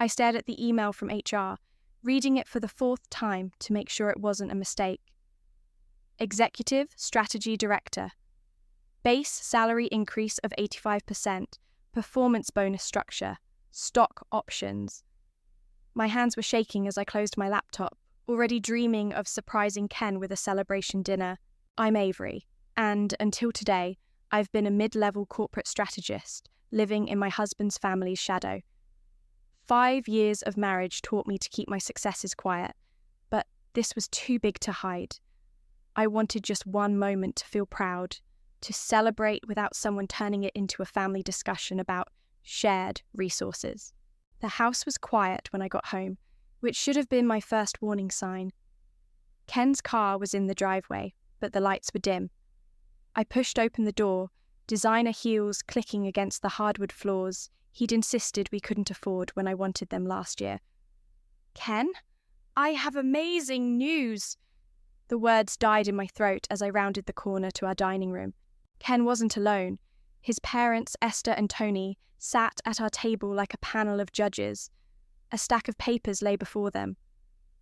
I stared at the email from HR, reading it for the fourth time to make sure it wasn't a mistake. Executive Strategy Director. Base salary increase of 85%, performance bonus structure, stock options. My hands were shaking as I closed my laptop, already dreaming of surprising Ken with a celebration dinner. I'm Avery, and until today, I've been a mid-level corporate strategist, living in my husband's family's shadow. 5 years of marriage taught me to keep my successes quiet, but this was too big to hide. I wanted just one moment to feel proud, to celebrate without someone turning it into a family discussion about shared resources. The house was quiet when I got home, which should have been my first warning sign. Ken's car was in the driveway, but the lights were dim. I pushed open the door, designer heels clicking against the hardwood floors he'd insisted we couldn't afford when I wanted them last year. "Ken, I have amazing news!" The words died in my throat as I rounded the corner to our dining room. Ken wasn't alone. His parents, Esther and Tony, sat at our table like a panel of judges. A stack of papers lay before them.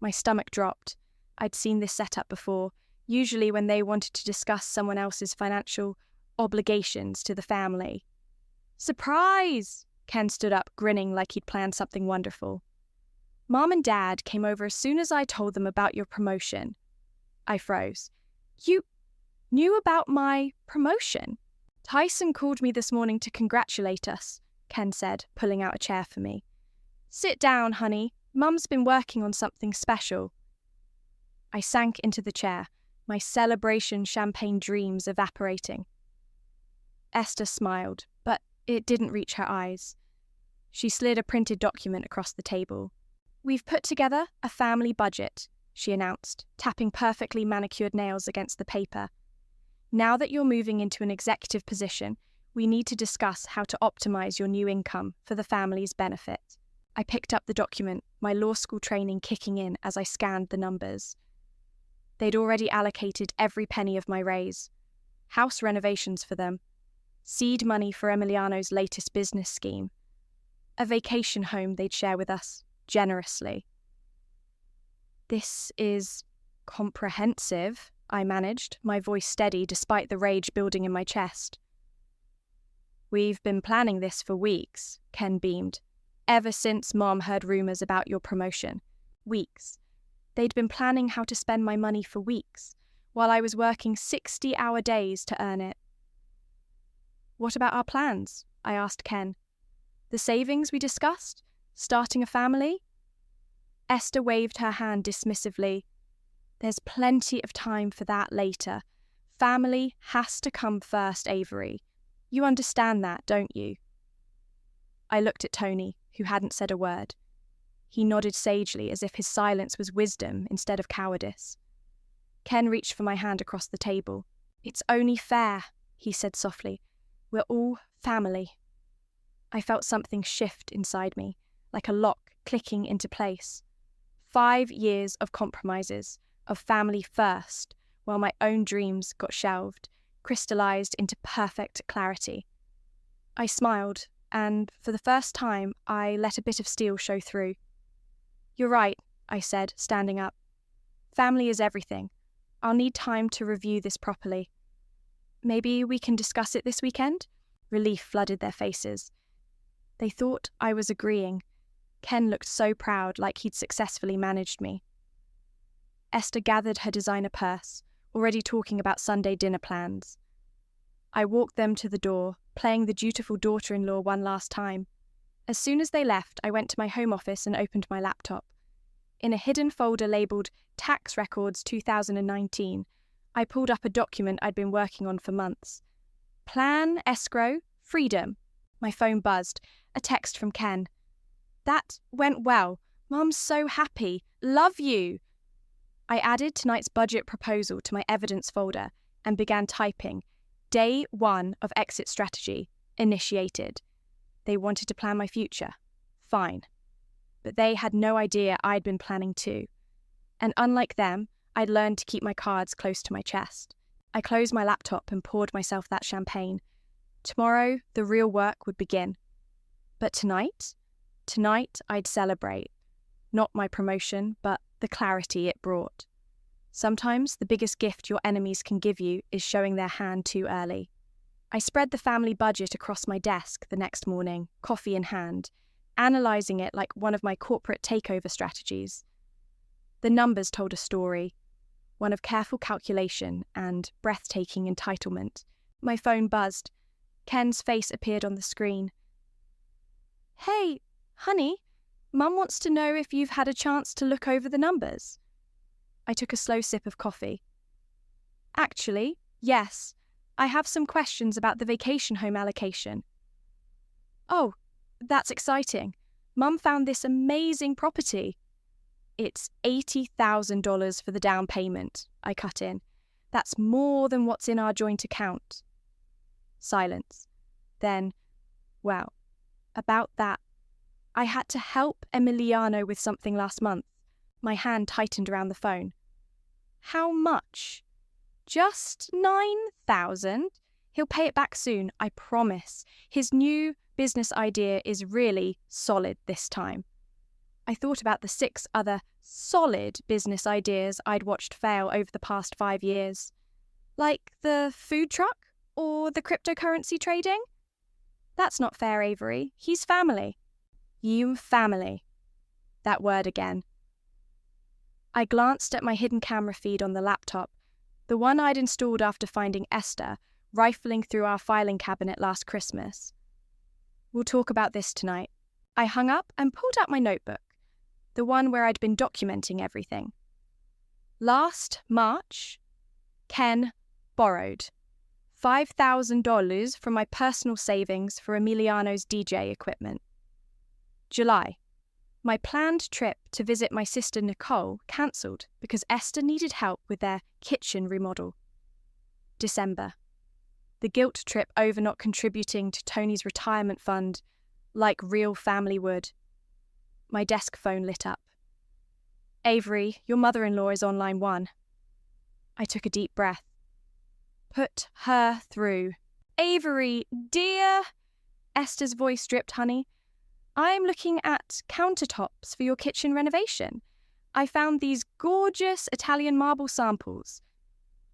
My stomach dropped. I'd seen this setup before, usually when they wanted to discuss someone else's financial obligations to the family. "Surprise!" Ken stood up, grinning like he'd planned something wonderful. "Mom and Dad came over as soon as I told them about your promotion." I froze. "You knew about my promotion?" "Tyson called me this morning to congratulate us," Ken said, pulling out a chair for me. "Sit down, honey. Mum's been working on something special." I sank into the chair, my celebration champagne dreams evaporating. Esther smiled, but it didn't reach her eyes. She slid a printed document across the table. "We've put together a family budget," she announced, tapping perfectly manicured nails against the paper. "Now that you're moving into an executive position, we need to discuss how to optimize your new income for the family's benefit." I picked up the document, my law school training kicking in as I scanned the numbers. They'd already allocated every penny of my raise. House renovations for them. Seed money for Emiliano's latest business scheme. A vacation home they'd share with us, generously. "This is comprehensive," I managed, my voice steady despite the rage building in my chest. "We've been planning this for weeks," Ken beamed. "Ever since Mom heard rumors about your promotion. Weeks. They'd been planning how to spend my money for weeks, while I was working 60-hour days to earn it." "What about our plans?" I asked Ken. "The savings we discussed? Starting a family?" Esther waved her hand dismissively. "There's plenty of time for that later. Family has to come first, Avery. You understand that, don't you?" I looked at Tony, who hadn't said a word. He nodded sagely as if his silence was wisdom instead of cowardice. Ken reached for my hand across the table. "It's only fair," he said softly. "We're all family." I felt something shift inside me, like a lock clicking into place. 5 years of compromises, of family first, while my own dreams got shelved, crystallized into perfect clarity. I smiled, and for the first time, I let a bit of steel show through. "You're right," I said, standing up. "Family is everything. I'll need time to review this properly. Maybe we can discuss it this weekend?" Relief flooded their faces. They thought I was agreeing. Ken looked so proud, like he'd successfully managed me. Esther gathered her designer purse, already talking about Sunday dinner plans. I walked them to the door, playing the dutiful daughter-in-law one last time. As soon as they left, I went to my home office and opened my laptop. In a hidden folder labelled Tax Records 2019, I pulled up a document I'd been working on for months. Plan, escrow, freedom. My phone buzzed. A text from Ken. "That went well. Mum's so happy. Love you." I added tonight's budget proposal to my evidence folder and began typing. Day 1 of exit strategy. Initiated. They wanted to plan my future. Fine. But they had no idea I'd been planning too. And unlike them, I'd learned to keep my cards close to my chest. I closed my laptop and poured myself that champagne. Tomorrow, the real work would begin. But tonight, Tonight, I'd celebrate. Not my promotion, but the clarity it brought. Sometimes the biggest gift your enemies can give you is showing their hand too early. I spread the family budget across my desk the next morning, coffee in hand, analysing it like one of my corporate takeover strategies. The numbers told a story, one of careful calculation and breathtaking entitlement. My phone buzzed. Ken's face appeared on the screen. "Hey, honey, Mum wants to know if you've had a chance to look over the numbers." I took a slow sip of coffee. "Actually, yes. I have some questions about the vacation home allocation." "Oh, that's exciting. Mum found this amazing property." "It's $80,000 for the down payment," I cut in. "That's more than what's in our joint account." Silence. Then, well, about that. I had to help Emiliano with something last month. My hand tightened around the phone. "How much?" "Just 9,000. He'll pay it back soon, I promise. His new business idea is really solid this time." I thought about the 6 other solid business ideas I'd watched fail over the past 5 years. Like the food truck or the cryptocurrency trading? That's not fair, Avery. He's family. You family. That word again. I glanced at my hidden camera feed on the laptop, the one I'd installed after finding Esther rifling through our filing cabinet last Christmas. "We'll talk about this tonight." I hung up and pulled out my notebook, the one where I'd been documenting everything. Last March, Ken borrowed $5,000 from my personal savings for Emiliano's DJ equipment. July, my planned trip to visit my sister Nicole cancelled because Esther needed help with their kitchen remodel. December, the guilt trip over not contributing to Tony's retirement fund like real family would. My desk phone lit up. "Avery, your mother-in-law is on line 1. I took a deep breath. "Put her through." "Avery, dear," Esther's voice dripped honey, "I'm looking at countertops for your kitchen renovation. I found these gorgeous Italian marble samples."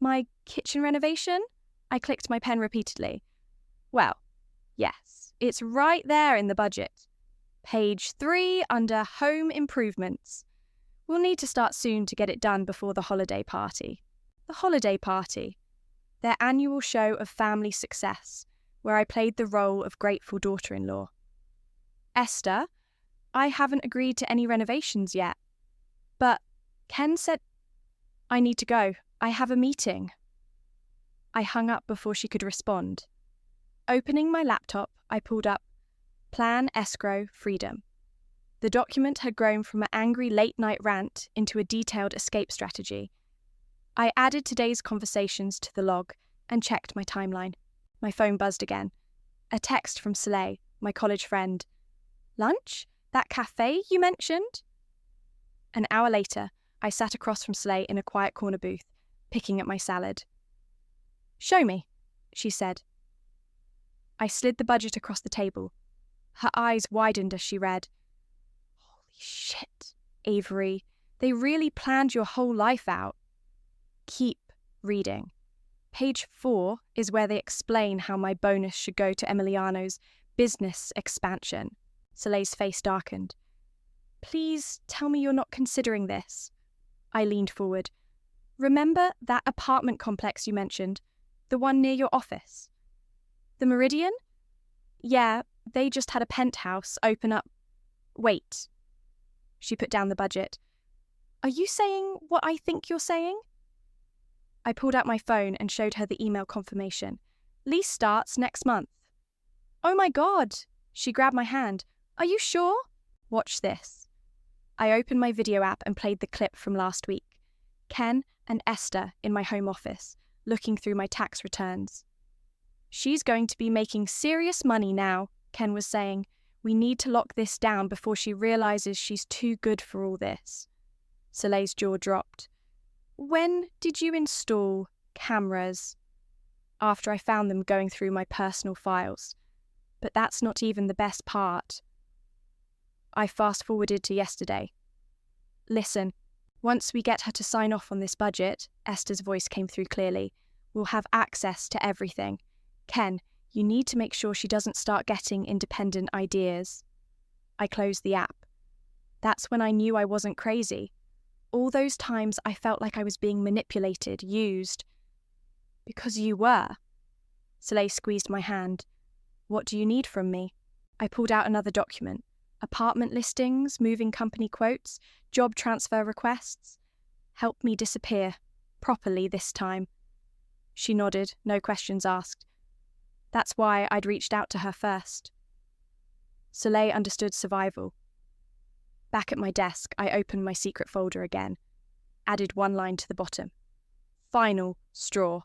"My kitchen renovation?" I clicked my pen repeatedly. "Well, yes, it's right there in the budget. Page 3 under Home Improvements. We'll need to start soon to get it done before the holiday party." The holiday party. Their annual show of family success, where I played the role of grateful daughter-in-law. "Esther, I haven't agreed to any renovations yet. But Ken said—" "I need to go. I have a meeting." I hung up before she could respond. Opening my laptop, I pulled up Plan Escrow Freedom. The document had grown from an angry late-night rant into a detailed escape strategy. I added today's conversations to the log and checked my timeline. My phone buzzed again. A text from Soleil, my college friend. "Lunch? That cafe you mentioned?" An hour later, I sat across from Soleil in a quiet corner booth, picking at my salad. "Show me," she said. I slid the budget across the table. Her eyes widened as she read. "Holy shit, Avery. They really planned your whole life out." Keep reading. Page 4 is where they explain how my bonus should go to Emiliano's business expansion. Soleil's face darkened. "Please tell me you're not considering this." I leaned forward. "Remember that apartment complex you mentioned? The one near your office?" "The Meridian?" "Yeah, they just had a penthouse open up." "Wait." She put down the budget. "Are you saying what I think you're saying?" I pulled out my phone and showed her the email confirmation. "Lease starts next month." "Oh my God!" She grabbed my hand. "Are you sure?" "Watch this." I opened my video app and played the clip from last week. Ken and Esther in my home office, looking through my tax returns. "She's going to be making serious money now," Ken was saying. "We need to lock this down before she realizes she's too good for all this." Soleil's jaw dropped. "When did you install cameras?" "After I found them going through my personal files. But that's not even the best part." I fast-forwarded to yesterday. Listen, once we get her to sign off on this budget, Esther's voice came through clearly, we'll have access to everything. Ken, you need to make sure she doesn't start getting independent ideas. I closed the app. That's when I knew I wasn't crazy. All those times I felt like I was being manipulated, used. Because you were. Soleil squeezed my hand. What do you need from me? I pulled out another document. Apartment listings, moving company quotes, job transfer requests. Help me disappear. Properly this time. She nodded, no questions asked. That's why I'd reached out to her first. Soleil understood survival. Back at my desk, I opened my secret folder again. Added one line to the bottom. Final straw.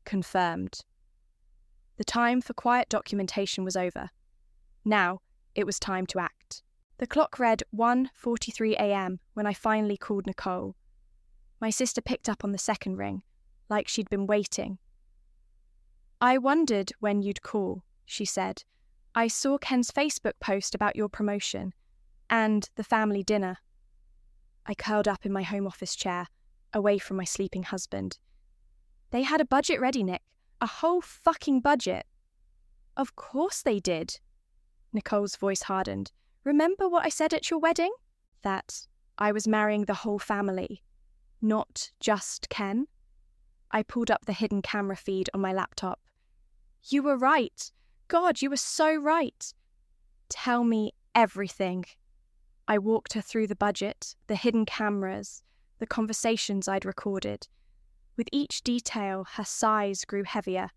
Confirmed. The time for quiet documentation was over. Now, it was time to act. The clock read 1:43 a.m. when I finally called Nicole. My sister picked up on the second ring, like she'd been waiting. I wondered when you'd call, she said. I saw Ken's Facebook post about your promotion and the family dinner. I curled up in my home office chair, away from my sleeping husband. They had a budget ready, Nick. A whole fucking budget. Of course they did. Nicole's voice hardened. Remember what I said at your wedding? That I was marrying the whole family, not just Ken. I pulled up the hidden camera feed on my laptop. You were right. God, you were so right. Tell me everything. I walked her through the budget, the hidden cameras, the conversations I'd recorded. With each detail, her sighs grew heavier.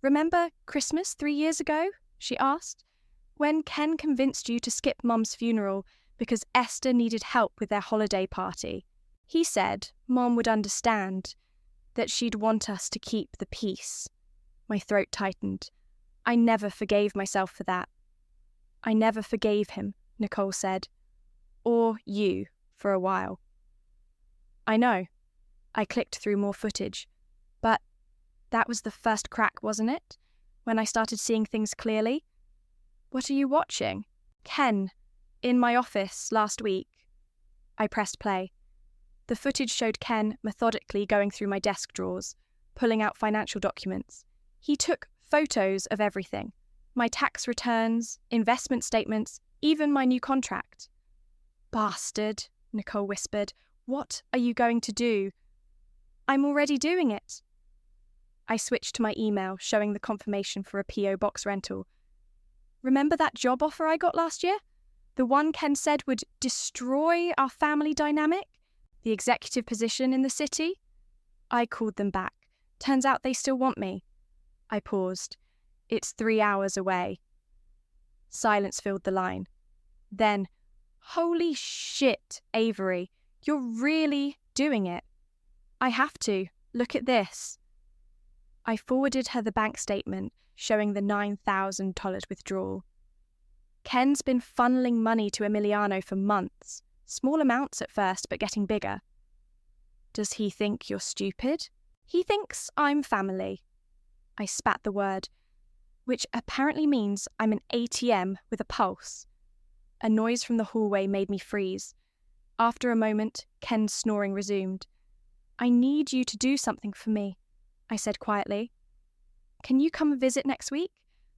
Remember Christmas 3 years ago? She asked. When Ken convinced you to skip Mum's funeral because Esther needed help with their holiday party. He said Mum would understand, that she'd want us to keep the peace. My throat tightened. I never forgave myself for that. I never forgave him, Nicole said. Or you, for a while. I know. I clicked through more footage. But that was the first crack, wasn't it? When I started seeing things clearly? What are you watching? Ken, in my office last week. I pressed play. The footage showed Ken methodically going through my desk drawers, pulling out financial documents. He took photos of everything. My tax returns, investment statements, even my new contract. Bastard, Nicole whispered. What are you going to do? I'm already doing it. I switched to my email, showing the confirmation for a P.O. box rental. Remember that job offer I got last year? The one Ken said would destroy our family dynamic? The executive position in the city? I called them back. Turns out they still want me. I paused. It's 3 hours away. Silence filled the line. Then, holy shit, Avery, you're really doing it. I have to. Look at this. I forwarded her the bank statement showing the $9,000 withdrawal. Ken's been funneling money to Emiliano for months. Small amounts at first, but getting bigger. Does he think you're stupid? He thinks I'm family. I spat the word, which apparently means I'm an ATM with a pulse. A noise from the hallway made me freeze. After a moment, Ken's snoring resumed. I need you to do something for me, I said quietly. Can you come visit next week?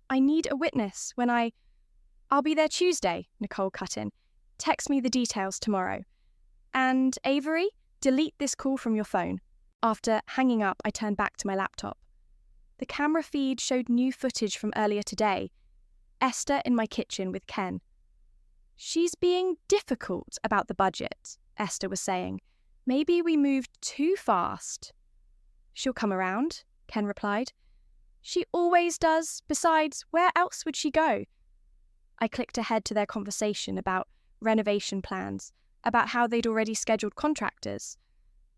I need a witness when I'll be there Tuesday, Nicole cut in. Text me the details tomorrow. And Avery, delete this call from your phone. After hanging up, I turned back to my laptop. The camera feed showed new footage from earlier today. Esther in my kitchen with Ken. She's being difficult about the budget, Esther was saying. Maybe we moved too fast. She'll come around, Ken replied. She always does. Besides, where else would she go? I clicked ahead to their conversation about renovation plans, about how they'd already scheduled contractors,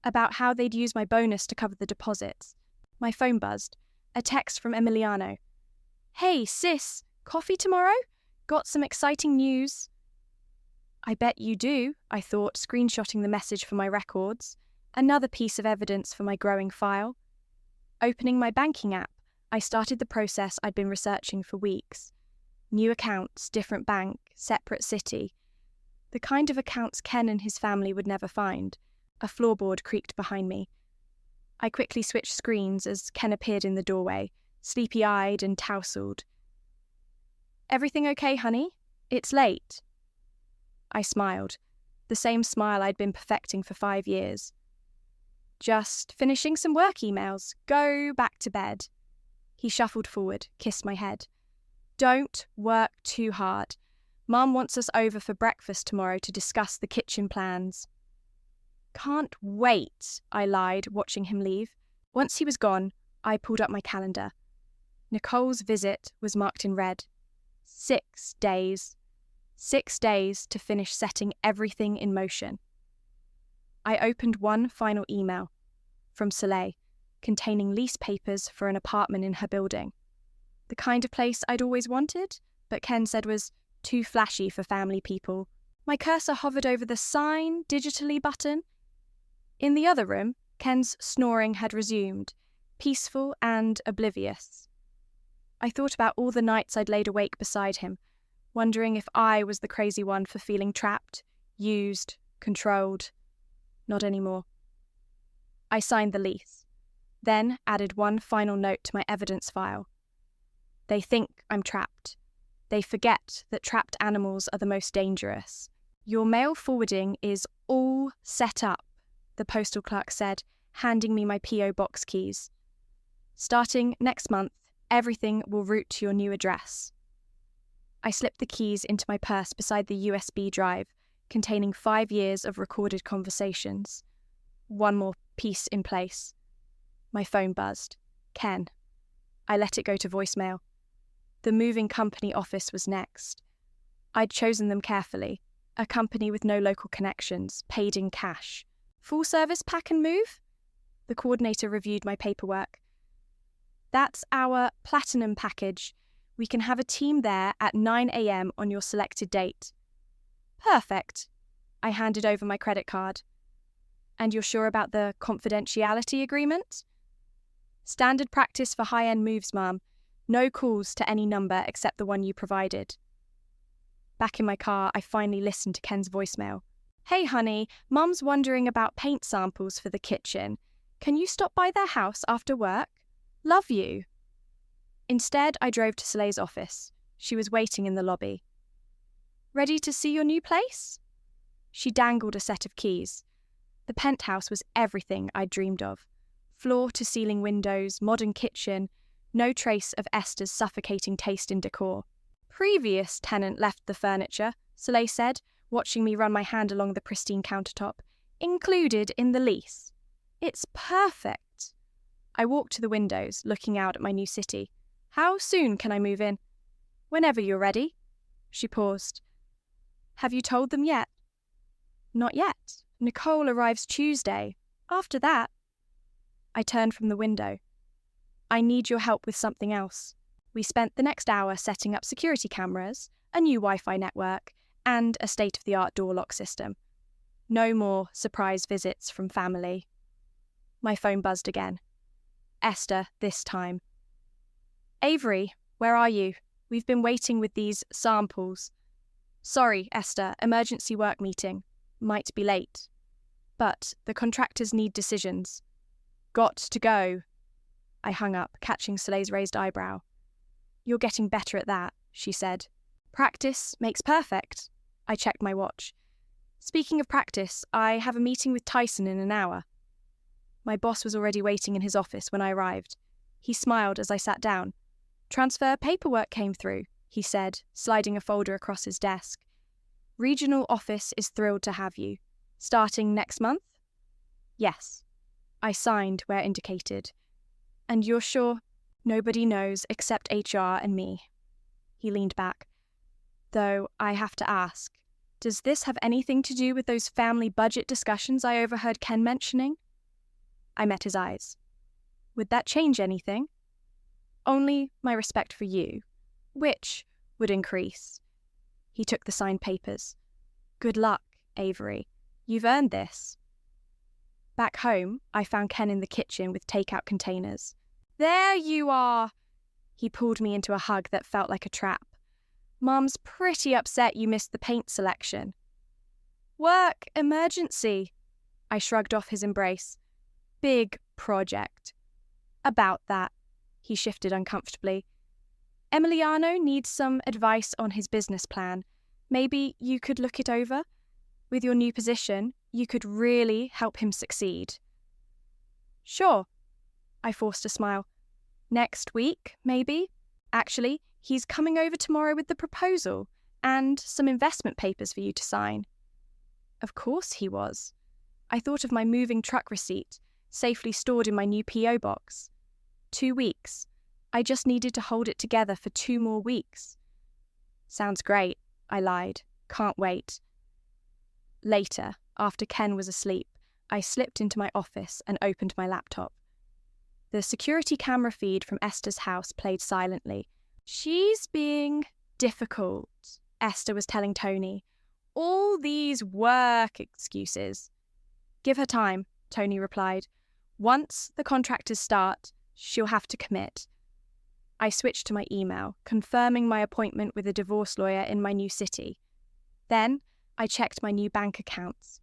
about how they'd use my bonus to cover the deposits. My phone buzzed. A text from Emiliano. Hey, sis, coffee tomorrow? Got some exciting news. I bet you do, I thought, screenshotting the message for my records. Another piece of evidence for my growing file. Opening my banking app, I started the process I'd been researching for weeks. New accounts, different bank, separate city. The kind of accounts Ken and his family would never find. A floorboard creaked behind me. I quickly switched screens as Ken appeared in the doorway, sleepy-eyed and tousled. "Everything okay, honey? It's late." I smiled, the same smile I'd been perfecting for 5 years. "Just finishing some work emails. Go back to bed." He shuffled forward, kissed my head. "Don't work too hard. Mum wants us over for breakfast tomorrow to discuss the kitchen plans." "Can't wait," I lied, watching him leave. Once he was gone, I pulled up my calendar. Nicole's visit was marked in red. 6 days. 6 days to finish setting everything in motion. I opened one final email from Soleil, containing lease papers for an apartment in her building. The kind of place I'd always wanted, but Ken said was too flashy for family people. My cursor hovered over the sign digitally button. In the other room, Ken's snoring had resumed, peaceful and oblivious. I thought about all the nights I'd laid awake beside him, wondering if I was the crazy one for feeling trapped, used, controlled. Not anymore. I signed the lease, then added one final note to my evidence file. They think I'm trapped. They forget that trapped animals are the most dangerous. "Your mail forwarding is all set up," the postal clerk said, handing me my P.O. box keys. "Starting next month, everything will route to your new address." I slipped the keys into my purse beside the USB drive, containing 5 years of recorded conversations. One more piece in place. My phone buzzed. Ken. I let it go to voicemail. The moving company office was next. I'd chosen them carefully. A company with no local connections, paid in cash. "Full service pack and move?" The coordinator reviewed my paperwork. "That's our platinum package. We can have a team there at 9 a.m. on your selected date." "Perfect." I handed over my credit card. "And you're sure about the confidentiality agreement?" "Standard practice for high-end moves, Mum. No calls to any number except the one you provided." Back in my car, I finally listened to Ken's voicemail. "Hey, honey, Mum's wondering about paint samples for the kitchen. Can you stop by their house after work? Love you." Instead, I drove to Soleil's office. She was waiting in the lobby. "Ready to see your new place?" She dangled a set of keys. The penthouse was everything I'd dreamed of. Floor-to-ceiling windows, modern kitchen, no trace of Esther's suffocating taste in decor. "Previous tenant left the furniture," Soleil said, watching me run my hand along the pristine countertop. "Included in the lease. It's perfect." I walked to the windows, looking out at my new city. "How soon can I move in?" "Whenever you're ready." She paused. "Have you told them yet?" "Not yet. Nicole arrives Tuesday. After that..." I turned from the window. "I need your help with something else." We spent the next hour setting up security cameras, a new Wi-Fi network, and a state-of-the-art door lock system. No more surprise visits from family. My phone buzzed again. Esther, this time. "Avery, where are you? We've been waiting with these samples." "Sorry, Esther, emergency work meeting. Might be late. But the contractors need decisions." "Got to go." I hung up, catching Soleil's raised eyebrow. "You're getting better at that," she said. "Practice makes perfect." I checked my watch. "Speaking of practice, I have a meeting with Tyson in an hour." My boss was already waiting in his office when I arrived. He smiled as I sat down. "Transfer paperwork came through," he said, sliding a folder across his desk. "Regional office is thrilled to have you. Starting next month?" "Yes." I signed where indicated. "And you're sure?" "Nobody knows except HR and me." He leaned back. "Though I have to ask, does this have anything to do with those family budget discussions I overheard Ken mentioning?" I met his eyes. "Would that change anything?" "Only my respect for you, which would increase." He took the signed papers. "Good luck, Avery. You've earned this." Back home, I found Ken in the kitchen with takeout containers. "There you are!" He pulled me into a hug that felt like a trap. Mom's pretty upset you missed the paint selection. Work emergency. I shrugged off his embrace. Big project. About that. He shifted uncomfortably. Emiliano needs some advice on his business plan. Maybe you could look it over? With your new position, you could really help him succeed. Sure. I forced a smile. Next week, maybe? Actually, he's coming over tomorrow with the proposal and some investment papers for you to sign. Of course he was. I thought of my moving truck receipt, safely stored in my new P.O. box. 2 weeks. I just needed to hold it together for 2 more weeks. Sounds great, I lied. Can't wait. Later, after Ken was asleep, I slipped into my office and opened my laptop. The security camera feed from Esther's house played silently. She's being difficult, Esther was telling Tony. All these work excuses. Give her time, Tony replied. Once the contractors start, she'll have to commit. I switched to my email, confirming my appointment with a divorce lawyer in my new city. Then I checked my new bank accounts.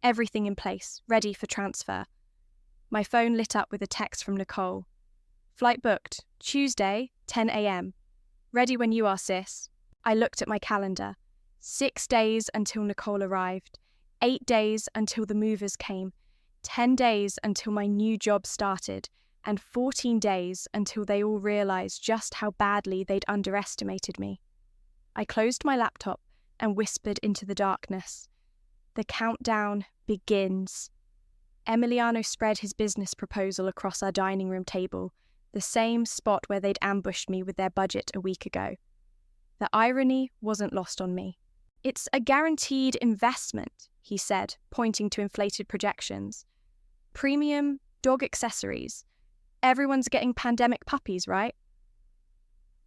Everything in place, ready for transfer. My phone lit up with a text from Nicole. Flight booked, Tuesday, 10 a.m. Ready when you are, sis. I looked at my calendar. 6 days until Nicole arrived. 8 days until the movers came. 10 days until my new job started. And 14 days until they all realised just how badly they'd underestimated me. I closed my laptop and whispered into the darkness. The countdown begins. Emiliano spread his business proposal across our dining room table, the same spot where they'd ambushed me with their budget a week ago. The irony wasn't lost on me. It's a guaranteed investment, he said, pointing to inflated projections. Premium dog accessories. Everyone's getting pandemic puppies, right?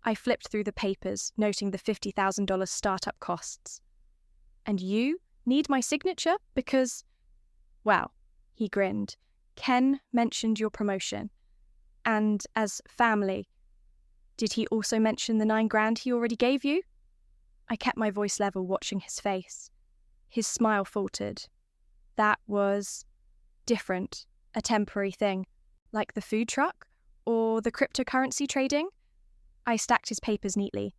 I flipped through the papers, noting the $50,000 startup costs. And you need my signature because, well, he grinned. Ken mentioned your promotion. And as family, did he also mention the $9,000 he already gave you? I kept my voice level, watching his face. His smile faltered. That was different, a temporary thing, like the food truck or the cryptocurrency trading. I stacked his papers neatly.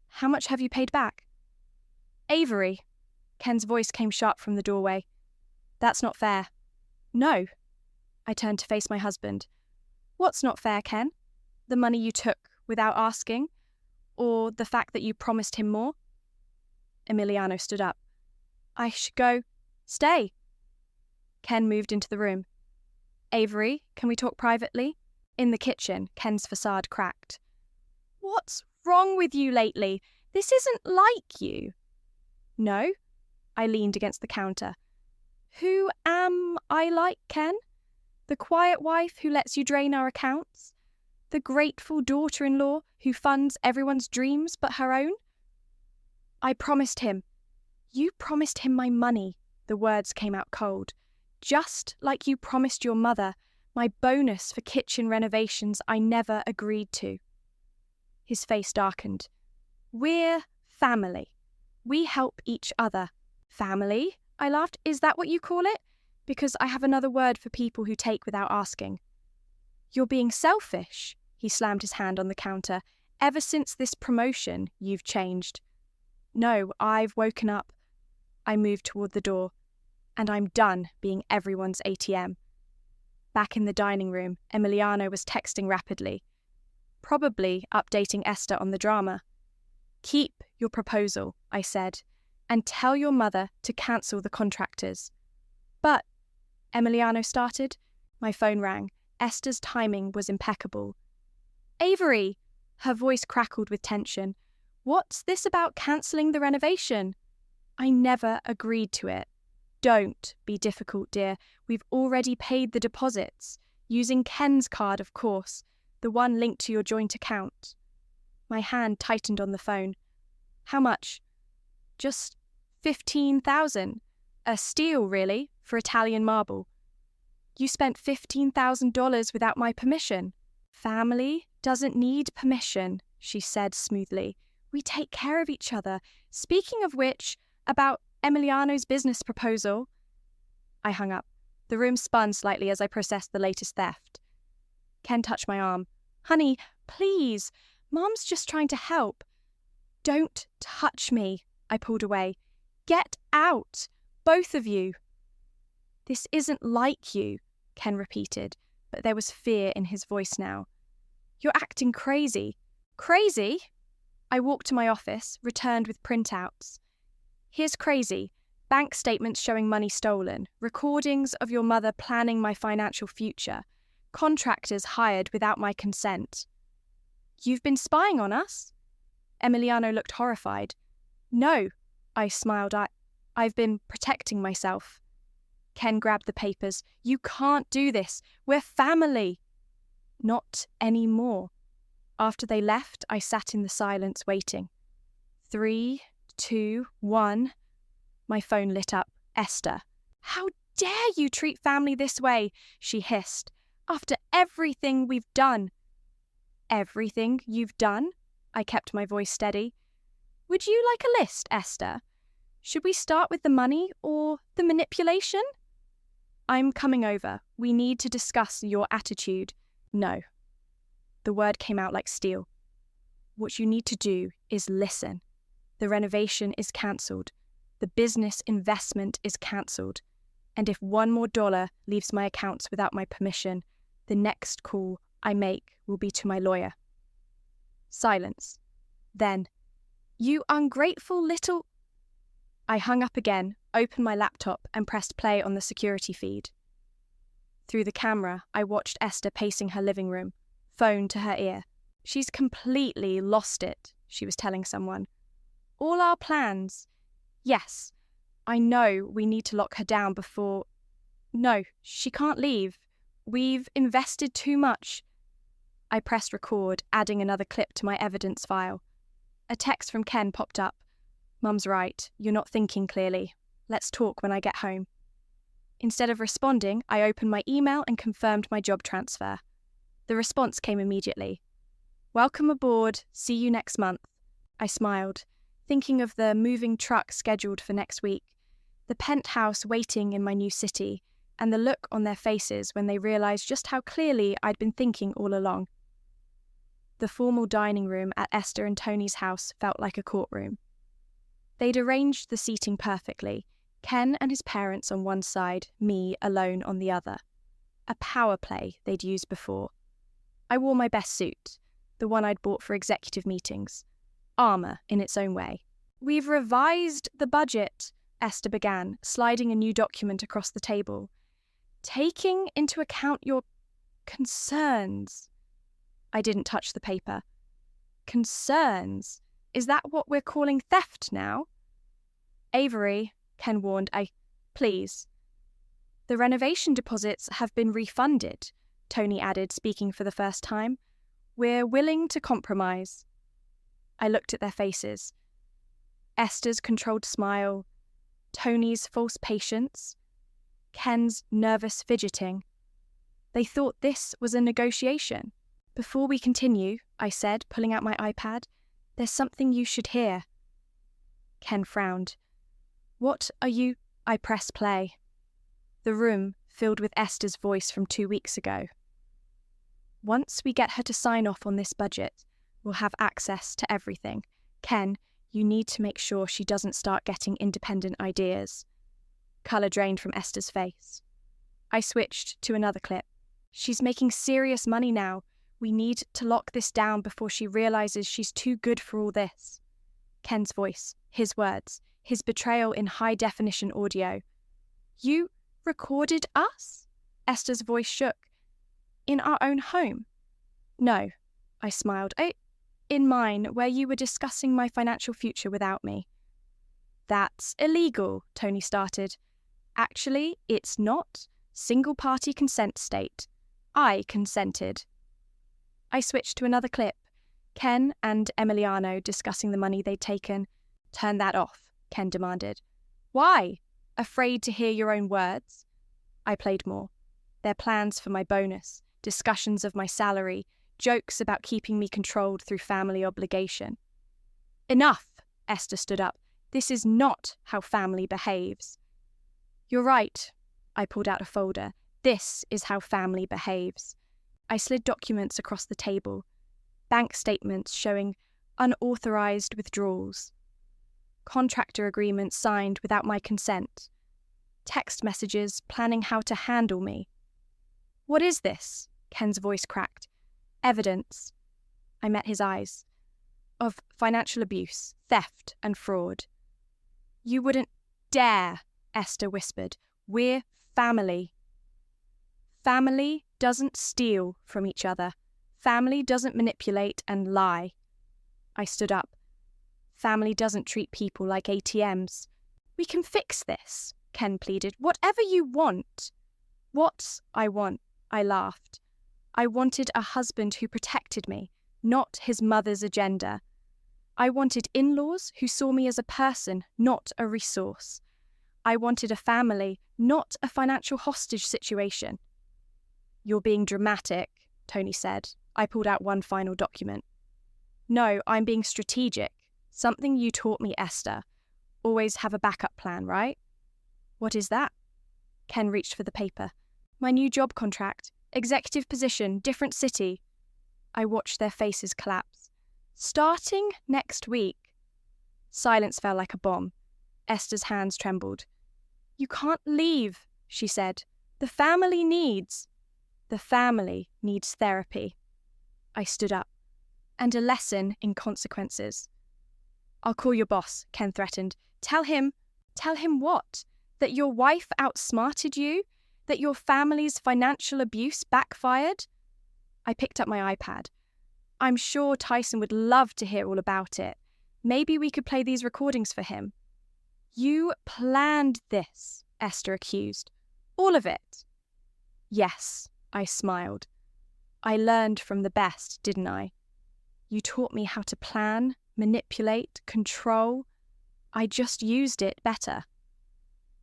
How much have you paid back? Avery. Ken's voice came sharp from the doorway. That's not fair. No. I turned to face my husband. What's not fair, Ken? The money you took without asking? Or the fact that you promised him more? Emiliano stood up. I should go. Stay. Ken moved into the room. Avery, can we talk privately? In the kitchen, Ken's facade cracked. What's wrong with you lately? This isn't like you. No? I leaned against the counter. Who am I like, Ken? The quiet wife who lets you drain our accounts? The grateful daughter-in-law who funds everyone's dreams but her own? I promised him. You promised him my money. The words came out cold. Just like you promised your mother my bonus for kitchen renovations I never agreed to. His face darkened. We're family. We help each other. Family? I laughed. Is that what you call it? Because I have another word for people who take without asking. You're being selfish. He slammed his hand on the counter. Ever since this promotion, you've changed. No, I've woken up. I moved toward the door. And I'm done being everyone's ATM. Back in the dining room, Emiliano was texting rapidly. Probably updating Esther on the drama. Keep your proposal, I said, and tell your mother to cancel the contractors. But, Emiliano started. My phone rang. Esther's timing was impeccable. Avery! Her voice crackled with tension. What's this about cancelling the renovation? I never agreed to it. Don't be difficult, dear. We've already paid the deposits. Using Ken's card, of course. The one linked to your joint account. My hand tightened on the phone. How much? Just 15,000. A steal, really, for Italian marble. You spent $15,000 without my permission. Family doesn't need permission, she said smoothly. We take care of each other. Speaking of which, about Emiliano's business proposal. I hung up. The room spun slightly as I processed the latest theft. Ken touched my arm. Honey, please. Mom's just trying to help. Don't touch me. I pulled away. Get out. Both of you. This isn't like you, Ken repeated, but there was fear in his voice now. You're acting crazy. Crazy? I walked to my office, returned with printouts. Here's crazy. Bank statements showing money stolen, recordings of your mother planning my financial future, contractors hired without my consent. You've been spying on us? Emiliano looked horrified. No, I smiled. I've been protecting myself. Ken grabbed the papers. You can't do this. We're family. Not anymore. After they left, I sat in the silence waiting. 3, 2, 1. My phone lit up. Esther. How dare you treat family this way? She hissed. After everything we've done. Everything you've done? I kept my voice steady. Would you like a list, Esther? Should we start with the money or the manipulation? I'm coming over. We need to discuss your attitude. No. The word came out like steel. What you need to do is listen. The renovation is cancelled. The business investment is cancelled. And if $1 more leaves my accounts without my permission, the next call I make will be to my lawyer. Silence. Then, you ungrateful little... I hung up again, opened my laptop and pressed play on the security feed. Through the camera, I watched Esther pacing her living room, phone to her ear. She's completely lost it, she was telling someone. All our plans. Yes, I know we need to lock her down before... No, she can't leave. We've invested too much. I pressed record, adding another clip to my evidence file. A text from Ken popped up. Mum's right, you're not thinking clearly. Let's talk when I get home. Instead of responding, I opened my email and confirmed my job transfer. The response came immediately. Welcome aboard, see you next month. I smiled, thinking of the moving truck scheduled for next week, the penthouse waiting in my new city, and the look on their faces when they realised just how clearly I'd been thinking all along. The formal dining room at Esther and Tony's house felt like a courtroom. They'd arranged the seating perfectly, Ken and his parents on one side, me alone on the other. A power play they'd used before. I wore my best suit, the one I'd bought for executive meetings. Armour in its own way. We've revised the budget, Esther began, sliding a new document across the table. Taking into account your concerns. I didn't touch the paper. Concerns? Is that what we're calling theft now? Avery, Ken warned, please. The renovation deposits have been refunded, Tony added, speaking for the first time. We're willing to compromise. I looked at their faces. Esther's controlled smile, Tony's false patience, Ken's nervous fidgeting. They thought this was a negotiation. Before we continue, I said, pulling out my iPad, there's something you should hear. Ken frowned. What are you... I pressed play. The room filled with Esther's voice from 2 weeks ago. Once we get her to sign off on this budget, we'll have access to everything. Ken, you need to make sure she doesn't start getting independent ideas. Colour drained from Esther's face. I switched to another clip. She's making serious money now. We need to lock this down before she realises she's too good for all this. Ken's voice, his words, his betrayal in high-definition audio. You recorded us? Esther's voice shook. In our own home? No, I smiled. In mine, where you were discussing my financial future without me. That's illegal, Tony started. Actually, it's not. Single-party consent state. I consented. I switched to another clip. Ken and Emiliano discussing the money they'd taken. Turn that off, Ken demanded. Why? Afraid to hear your own words? I played more. Their plans for my bonus, discussions of my salary, jokes about keeping me controlled through family obligation. Enough, Esther stood up. This is not how family behaves. You're right. I pulled out a folder. This is how family behaves. I slid documents across the table. Bank statements showing unauthorized withdrawals. Contractor agreements signed without my consent. Text messages planning how to handle me. What is this? Ken's voice cracked. Evidence. I met his eyes. Of financial abuse, theft, and fraud. You wouldn't dare, Esther whispered. We're family. Family doesn't steal from each other. Family doesn't manipulate and lie. I stood up. Family doesn't treat people like ATMs. We can fix this, Ken pleaded. Whatever you want. What I want, I laughed. I wanted a husband who protected me, not his mother's agenda. I wanted in-laws who saw me as a person, not a resource. I wanted a family, not a financial hostage situation. You're being dramatic, Tony said. I pulled out one final document. No, I'm being strategic. Something you taught me, Esther. Always have a backup plan, right? What is that? Ken reached for the paper. My new job contract. Executive position, different city. I watched their faces collapse. Starting next week. Silence fell like a bomb. Esther's hands trembled. You can't leave, she said. The family needs therapy. I stood up. And a lesson in consequences. I'll call your boss, Ken threatened. Tell him what? That your wife outsmarted you? That your family's financial abuse backfired? I picked up my iPad. I'm sure Tyson would love to hear all about it. Maybe we could play these recordings for him. You planned this, Esther accused. All of it. Yes, I smiled. I learned from the best, didn't I? You taught me how to plan, manipulate, control. I just used it better.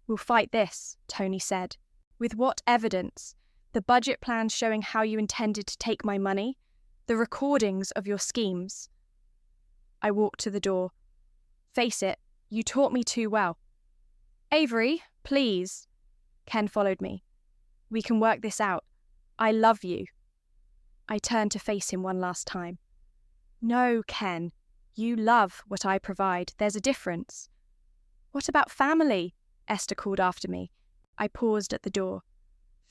We'll fight this, Tony said. With what evidence? The budget plans showing how you intended to take my money? The recordings of your schemes? I walked to the door. Face it, you taught me too well. Avery, please. Ken followed me. We can work this out. I love you. I turned to face him one last time. No, Ken. You love what I provide. There's a difference. What about family? Esther called after me. I paused at the door.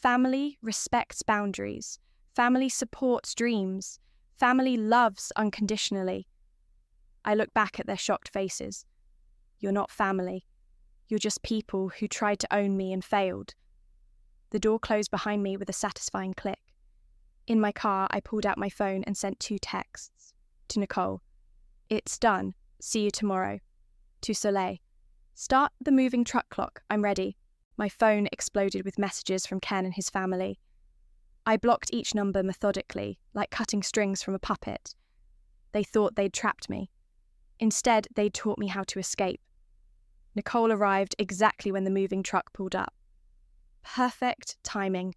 Family respects boundaries. Family supports dreams. Family loves unconditionally. I looked back at their shocked faces. You're not family. You're just people who tried to own me and failed. The door closed behind me with a satisfying click. In my car, I pulled out my phone and sent 2 texts. To Nicole. It's done. See you tomorrow. To Soleil. Start the moving truck clock. I'm ready. My phone exploded with messages from Ken and his family. I blocked each number methodically, like cutting strings from a puppet. They thought they'd trapped me. Instead, they'd taught me how to escape. Nicole arrived exactly when the moving truck pulled up. Perfect timing.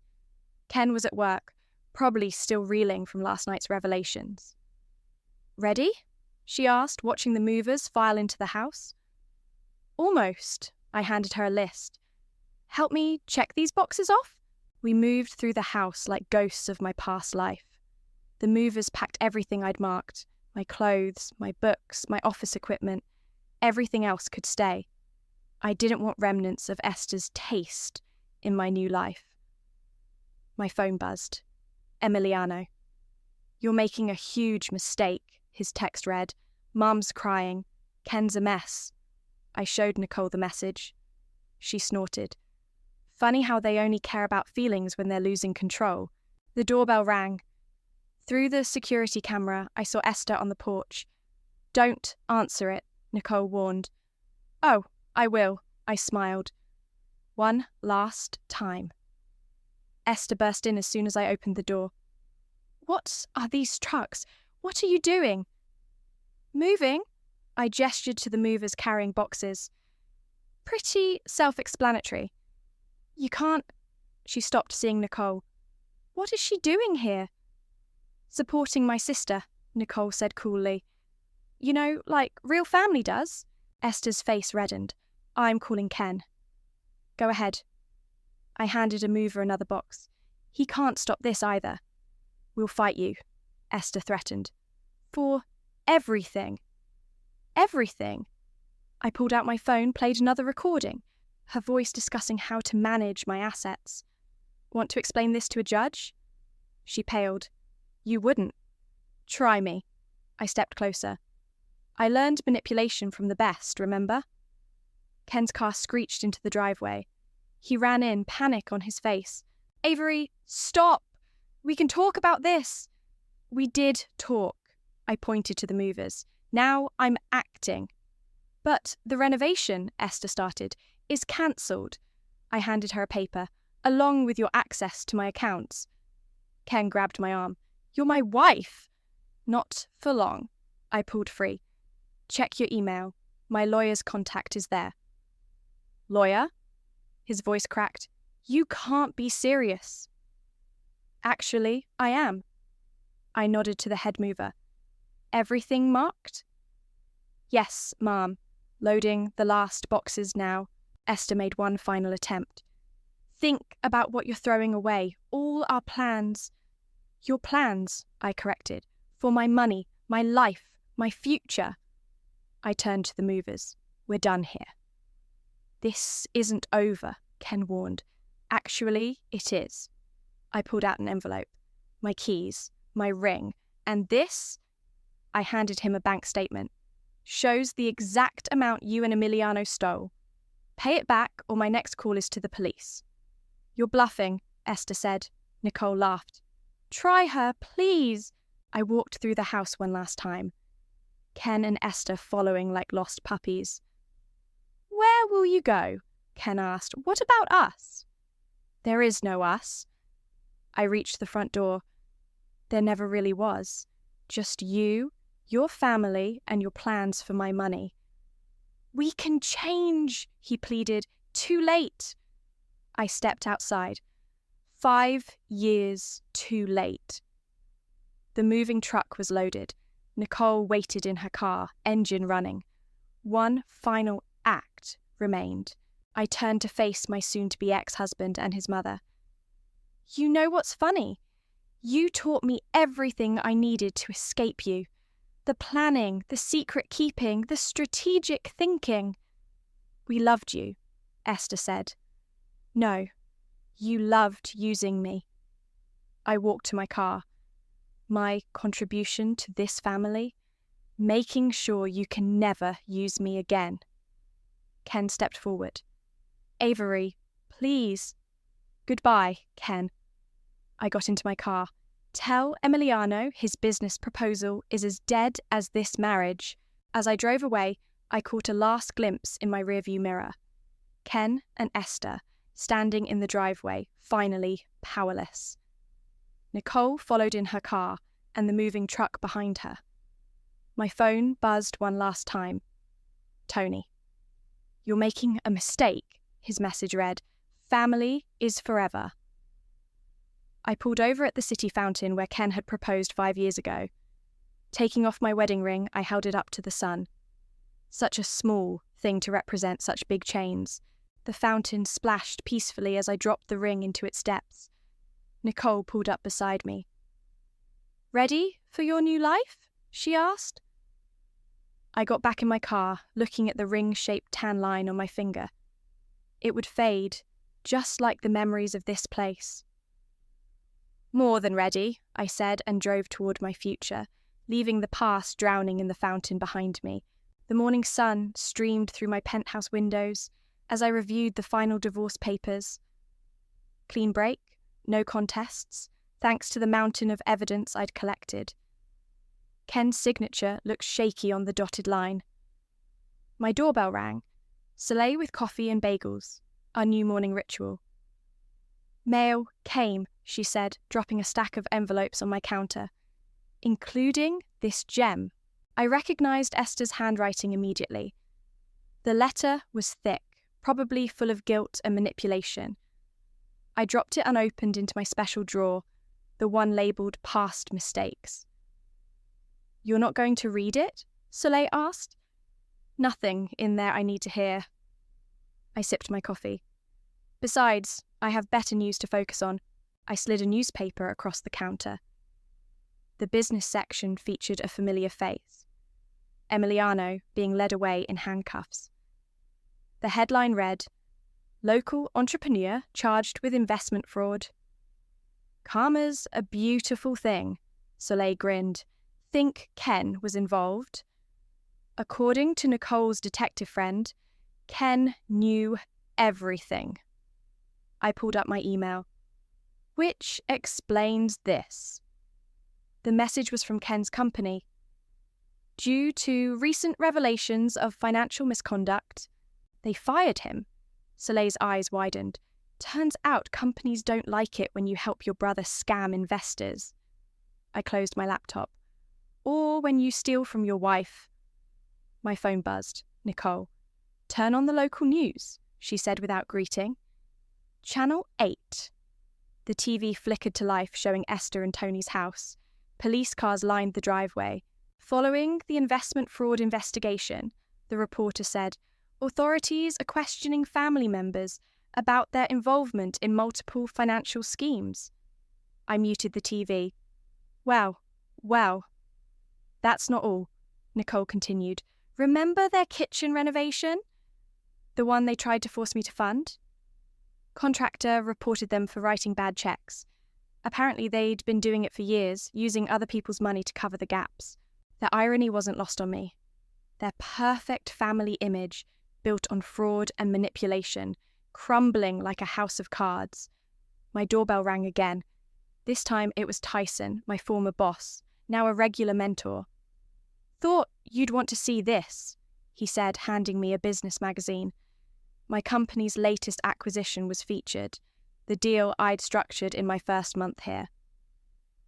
Ken was at work, probably still reeling from last night's revelations. Ready? She asked, watching the movers file into the house. Almost. I handed her a list. Help me check these boxes off? We moved through the house like ghosts of my past life. The movers packed everything I'd marked. My clothes, my books, my office equipment. Everything else could stay. I didn't want remnants of Esther's taste in my new life. My phone buzzed. Emiliano. You're making a huge mistake, his text read. Mum's crying. Ken's a mess. I showed Nicole the message. She snorted. Funny how they only care about feelings when they're losing control. The doorbell rang. Through the security camera, I saw Esther on the porch. Don't answer it, Nicole warned. Oh, I will, I smiled. One last time. Esther burst in as soon as I opened the door. What are these trucks? What are you doing? Moving? I gestured to the movers carrying boxes. Pretty self-explanatory. You can't... She stopped, seeing Nicole. What is she doing here? Supporting my sister, Nicole said coolly. Like real family does. Esther's face reddened. I'm calling Ken. Go ahead. I handed a mover another box. He can't stop this either. We'll fight you, Esther threatened. For everything. Everything. I pulled out my phone, played another recording, her voice discussing how to manage my assets. Want to explain this to a judge? She paled. You wouldn't. Try me. I stepped closer. I learned manipulation from the best, remember? Ken's car screeched into the driveway. He ran in, panic on his face. Avery, stop! We can talk about this. We did talk. I pointed to the movers. Now I'm acting. But the renovation, Esther started, is cancelled. I handed her a paper, along with your access to my accounts. Ken grabbed my arm. You're my wife. Not for long. I pulled free. Check your email. My lawyer's contact is there. Lawyer? His voice cracked. You can't be serious. Actually, I am. I nodded to the head mover. Everything marked? Yes, ma'am. Loading the last boxes now. Esther made one final attempt. Think about what you're throwing away. All our plans. Your plans, I corrected. For my money, my life, my future. I turned to the movers. We're done here. This isn't over, Ken warned. Actually, it is. I pulled out an envelope. My keys, my ring, and this? I handed him a bank statement. Shows the exact amount you and Emiliano stole. Pay it back or my next call is to the police. You're bluffing, Esther said. Nicole laughed. Try her, please. I walked through the house one last time. Ken and Esther following like lost puppies. Where will you go? Ken asked. What about us? There is no us. I reached the front door. There never really was. Just you, your family, and your plans for my money. We can change, he pleaded. Too late. I stepped outside. 5 years too late. The moving truck was loaded. Nicole waited in her car, engine running. One final act remained. I turned to face my soon-to-be ex-husband and his mother. You know what's funny? You taught me everything I needed to escape you. The planning, the secret keeping, the strategic thinking. We loved you, Esther said. No, you loved using me. I walked to my car. My contribution to this family, making sure you can never use me again. Ken stepped forward. Avery, please. Goodbye, Ken. I got into my car. Tell Emiliano his business proposal is as dead as this marriage. As I drove away, I caught a last glimpse in my rearview mirror. Ken and Esther standing in the driveway, finally powerless. Nicole followed in her car and the moving truck behind her. My phone buzzed one last time. Tony. You're making a mistake, his message read. Family is forever. I pulled over at the city fountain where Ken had proposed 5 years ago. Taking off my wedding ring, I held it up to the sun. Such a small thing to represent such big chains. The fountain splashed peacefully as I dropped the ring into its depths. Nicole pulled up beside me. Ready for your new life? She asked. I got back in my car, looking at the ring-shaped tan line on my finger. It would fade, just like the memories of this place. More than ready, I said, and drove toward my future, leaving the past drowning in the fountain behind me. The morning sun streamed through my penthouse windows as I reviewed the final divorce papers. Clean break, no contests, thanks to the mountain of evidence I'd collected. Ken's signature looked shaky on the dotted line. My doorbell rang. Soleil with coffee and bagels, our new morning ritual. Mail came, she said, dropping a stack of envelopes on my counter. Including this gem. I recognized Esther's handwriting immediately. The letter was thick, probably full of guilt and manipulation. I dropped it unopened into my special drawer, the one labelled past mistakes. You're not going to read it? Soleil asked. Nothing in there I need to hear. I sipped my coffee. Besides, I have better news to focus on. I slid a newspaper across the counter. The business section featured a familiar face. Emiliano being led away in handcuffs. The headline read, "Local entrepreneur charged with investment fraud." Karma's a beautiful thing, Soleil grinned. Think Ken was involved? According to Nicole's detective friend, Ken knew everything. I pulled up my email. Which explains this. The message was from Ken's company. Due to recent revelations of financial misconduct, they fired him. Soleil's eyes widened. Turns out companies don't like it when you help your brother scam investors. I closed my laptop. Or when you steal from your wife. My phone buzzed. Nicole. Turn on the local news, she said without greeting. Channel 8. The TV flickered to life, showing Esther and Tony's house. Police cars lined the driveway. Following the investment fraud investigation, the reporter said, authorities are questioning family members about their involvement in multiple financial schemes. I muted the TV. Well. That's not all, Nicole continued. Remember their kitchen renovation? The one they tried to force me to fund? Contractor reported them for writing bad checks. Apparently they'd been doing it for years, using other people's money to cover the gaps. The irony wasn't lost on me. Their perfect family image, built on fraud and manipulation, crumbling like a house of cards. My doorbell rang again. This time it was Tyson, my former boss, now a regular mentor. Thought you'd want to see this, he said, handing me a business magazine. My company's latest acquisition was featured, the deal I'd structured in my first month here.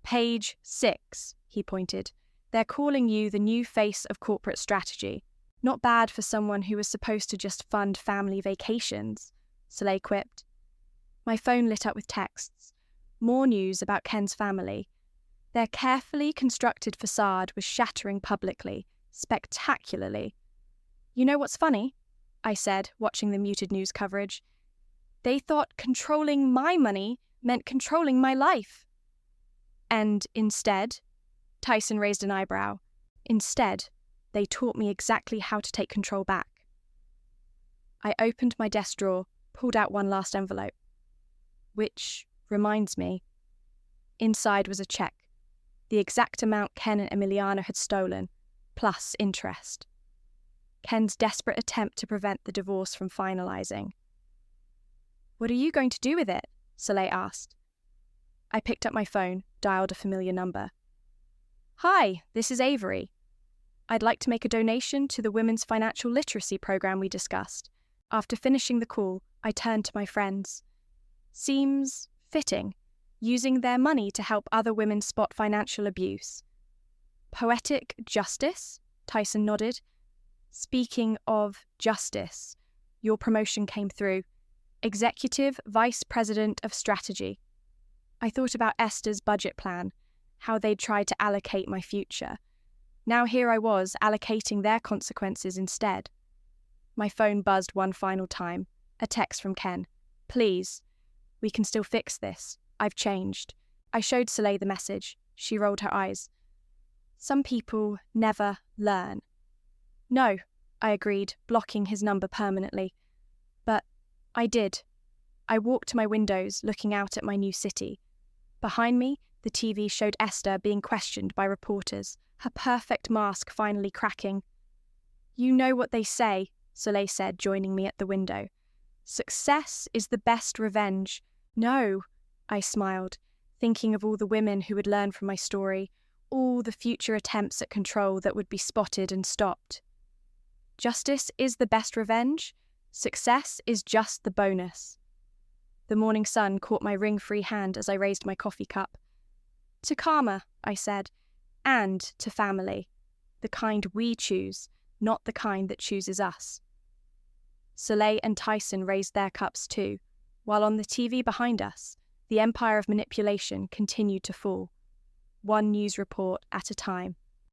Page 6, he pointed. They're calling you the new face of corporate strategy. Not bad for someone who was supposed to just fund family vacations, Soleil quipped. My phone lit up with texts. More news about Ken's family. Their carefully constructed facade was shattering publicly, spectacularly. You know what's funny? I said, watching the muted news coverage. They thought controlling my money meant controlling my life. And instead, Tyson raised an eyebrow. Instead, they taught me exactly how to take control back. I opened my desk drawer, pulled out one last envelope. Which reminds me. Inside was a check. The exact amount Ken and Emiliano had stolen, plus interest. Ken's desperate attempt to prevent the divorce from finalizing. What are you going to do with it? Soleil asked. I picked up my phone, dialed a familiar number. Hi, this is Avery. I'd like to make a donation to the Women's Financial Literacy program we discussed. After finishing the call, I turned to my friends. Seems fitting, using their money to help other women spot financial abuse. Poetic justice? Tyson nodded. Speaking of justice, your promotion came through. Executive Vice President of Strategy. I thought about Esther's budget plan, how they'd tried to allocate my future. Now here I was, allocating their consequences instead. My phone buzzed one final time. A text from Ken. Please, we can still fix this. I've changed. I showed Soleil the message. She rolled her eyes. Some people never learn. No, I agreed, blocking his number permanently. But I did. I walked to my windows, looking out at my new city. Behind me, the TV showed Esther being questioned by reporters, her perfect mask finally cracking. You know what they say, Soleil said, joining me at the window. Success is the best revenge. No, I smiled, thinking of all the women who would learn from my story, all the future attempts at control that would be spotted and stopped. Justice is the best revenge. Success is just the bonus. The morning sun caught my ring-free hand as I raised my coffee cup. To karma, I said, and to family. The kind we choose, not the kind that chooses us. Soleil and Tyson raised their cups too, while on the TV behind us, the empire of manipulation continued to fall, one news report at a time.